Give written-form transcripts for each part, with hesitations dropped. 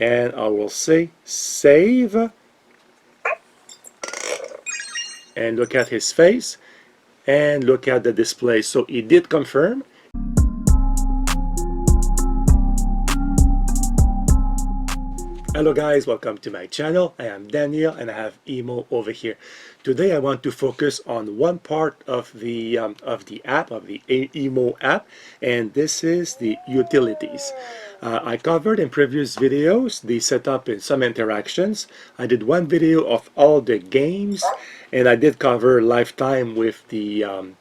and I will say save, and look at his face and look at the display. So he did confirm. Hello guys, welcome to my channel. I am Daniel and I have EMO over here. Today I want to focus on one part of the app, of the EMO app, and this is the utilities. I covered in previous videos the setup and some interactions. I did one video of all the games, and I did cover lifetime with the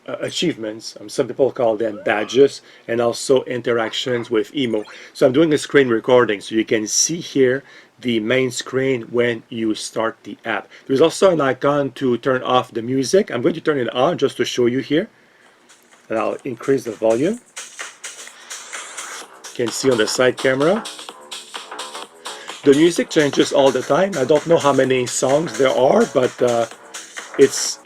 achievements. Some people call them badges, and also interactions with EMO. So I'm doing a screen recording so you can see here the main screen when you start the app. There's also an icon to turn off the music. I'm going to turn it on just to show you here, and I'll increase the volume. You can see on the side camera. The music changes all the time. I don't know how many songs there are, but it's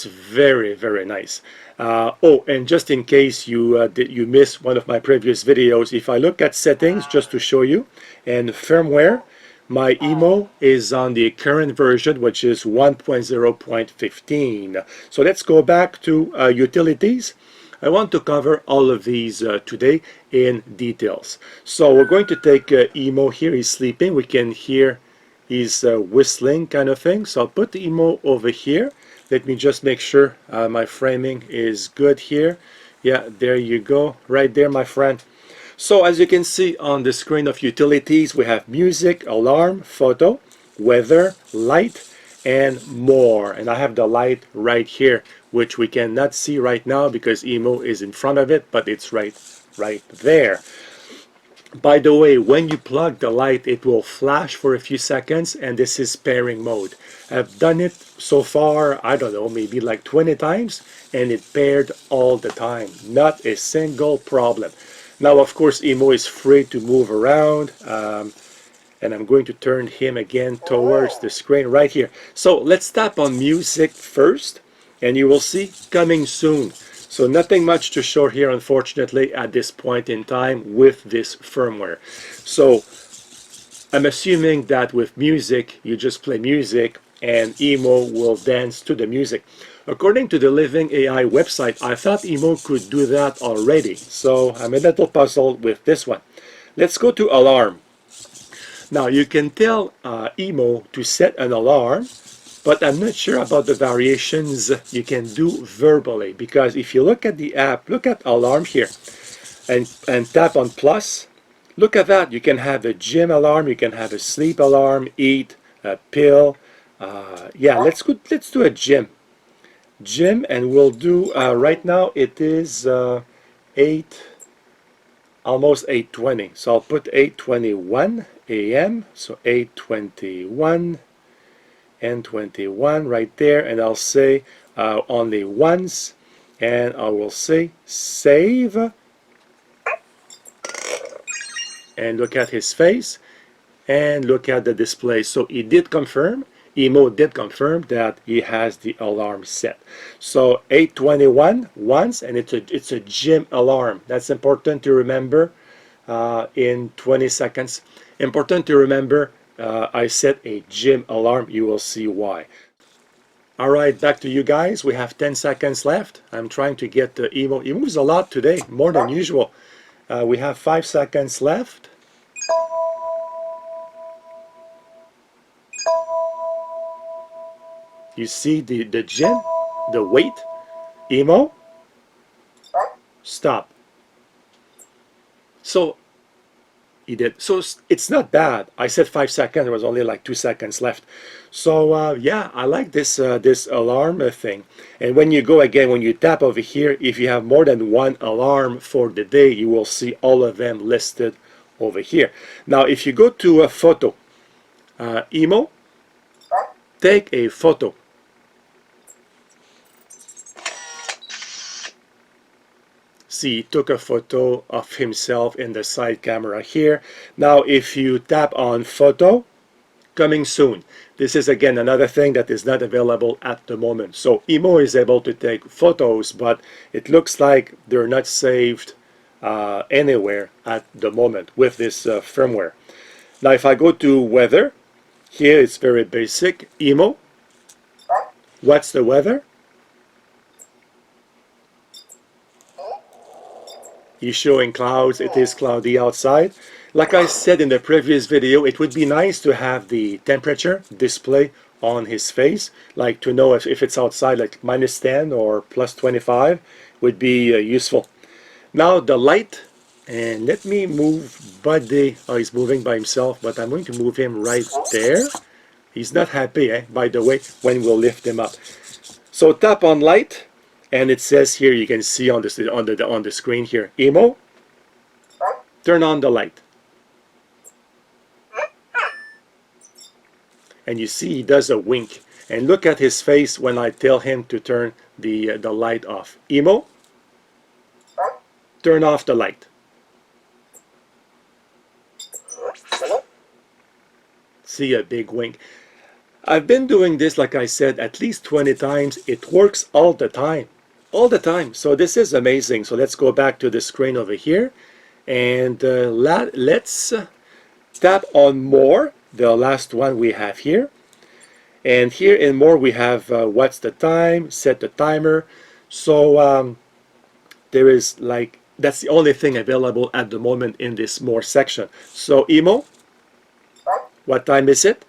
very, very nice. Oh, and just in case you missed one of my previous videos, if I look at settings just to show you, and firmware, my EMO is on the current version, which is 1.0.15. So let's go back to utilities. I want to cover all of these today in details. So we're going to take EMO here. He's sleeping. We can hear he's whistling kind of thing. So I'll put the EMO over here. Let me just make sure my framing is good here. Yeah, there you go. Right there, my friend. So as you can see on the screen of utilities, we have music, alarm, photo, weather, light, and more. And I have the light right here, which we cannot see right now because EMO is in front of it, but it's right there. By the way, when you plug the light, it will flash for a few seconds, and this is pairing mode. I've done it so far, I don't know, maybe like 20 times, and it paired all the time. Not a single problem. Now, of course, EMO is free to move around, and I'm going to turn him again towards the screen right here. So let's tap on music first, and you will see coming soon. So nothing much to show here, unfortunately, at this point in time with this firmware. So I'm assuming that with music, you just play music and EMO will dance to the music. According to the Living AI website, I thought EMO could do that already. So I'm a little puzzled with this one. Let's go to alarm. Now you can tell EMO to set an alarm, but I'm not sure about the variations you can do verbally, because if you look at the app, look at alarm here and tap on plus, look at that. You can have a gym alarm, you can have a sleep alarm, eat, a pill. Yeah, let's do a gym, and we'll do right now it is almost 8:20, so I'll put 8:21 a.m. so 8:21 and 21 right there, and I'll say only once, and I will say save, and look at his face and look at the display. So he did confirm, EMO did confirm that he has the alarm set. So 8:21 once, and it's a gym alarm. That's important to remember in 20 seconds. Important to remember, I set a gym alarm. You will see why. All right, back to you guys. We have 10 seconds left. I'm trying to get the EMO. He moves a lot today, more than usual. We have 5 seconds left. You see the gym, the weight, EMO, stop. So he did. So it's not bad. I said 5 seconds. There was only like 2 seconds left. So yeah, I like this this alarm thing. And when you go again, when you tap over here, if you have more than one alarm for the day, you will see all of them listed over here. Now, if you go to a photo, EMO, take a photo. See, he took a photo of himself in the side camera here. Now, if you tap on photo, coming soon. This is again another thing that is not available at the moment. So EMO is able to take photos, but it looks like they're not saved anywhere at the moment with this firmware. Now if I go to weather, here it's very basic. EMO, what's the weather? He's showing clouds. It is cloudy outside. Like I said in the previous video, it would be nice to have the temperature display on his face, like to know if it's outside, like -10 or +25 would be useful. Now the light, and let me move Buddy. Oh, he's moving by himself, but I'm going to move him right there. He's not happy, by the way, when we'll lift him up. So tap on light, and it says here, you can see on the screen here, EMO, turn on the light. And you see he does a wink. And look at his face when I tell him to turn the light off. EMO, turn off the light. See a big wink. I've been doing this, like I said, at least 20 times. It works all the time. All the time. So this is amazing. So let's go back to the screen over here. And let's tap on more, the last one we have here. And here in more we have what's the time, set the timer. So there is like, that's the only thing available at the moment in this more section. So EMO, what time is it?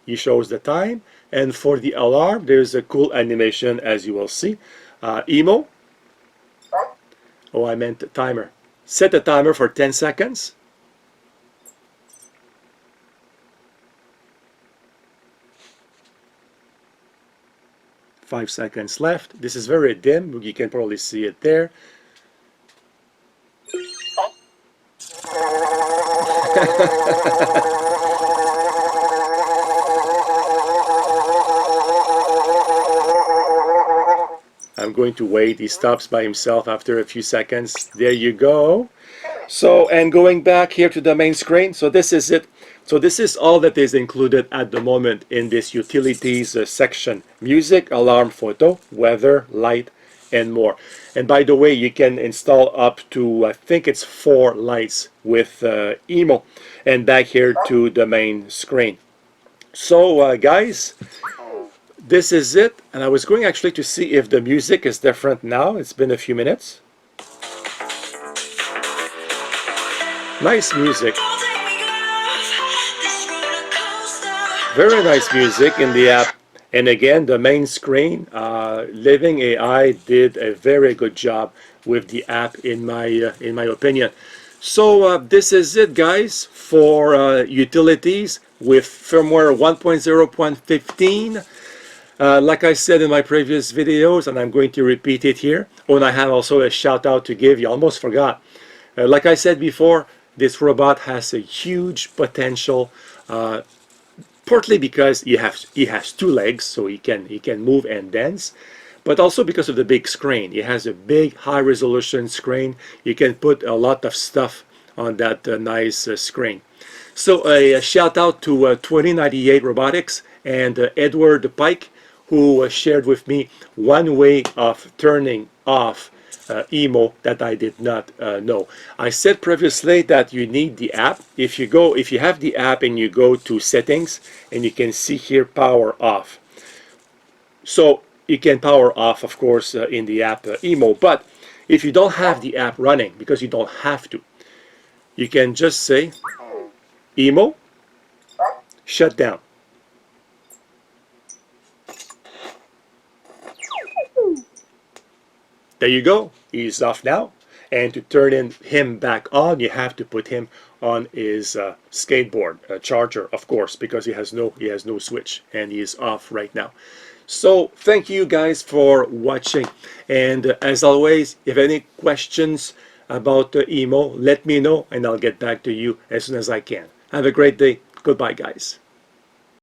He shows the time. And for the alarm, there's a cool animation, as you will see. EMO, oh, I meant the timer. Set the timer for 10 seconds. Five seconds left. This is very dim. You can probably see it there. I'm going to wait. He stops by himself after a few seconds. There you go. So, and going back here to the main screen, so this is it. So this is all that is included at the moment in this utilities section. Music, alarm, photo, weather, light, and more. And by the way, you can install up to, I think it's 4 lights with EMO. And back here to the main screen. So guys, this is it. And I was going actually to see if the music is different now. It's been a few minutes. Nice music. Very nice music in the app. And again, the main screen, Living AI did a very good job with the app in my opinion. So this is it, guys, for utilities with firmware 1.0.15. Like I said in my previous videos, and I'm going to repeat it here. Oh, and I have also a shout out to give. You almost forgot. Like I said before, this robot has a huge potential. Partly because he has 2 legs, so he can move and dance, but also because of the big screen. He has a big high-resolution screen. You can put a lot of stuff on that nice screen. So a shout out to 2098 Robotics and Edward Pike, who shared with me one way of turning off EMO that I did not know. I said previously that you need the app. If you have the app and you go to settings, and you can see here power off. So you can power off, of course, in the app EMO. But if you don't have the app running, because you don't have to, you can just say EMO shut down. There you go. He's off now. And to turn him back on, you have to put him on his skateboard charger, of course, because he has no switch, and he is off right now. So thank you guys for watching. And as always, if any questions about EMO, let me know, and I'll get back to you as soon as I can. Have a great day. Goodbye, guys.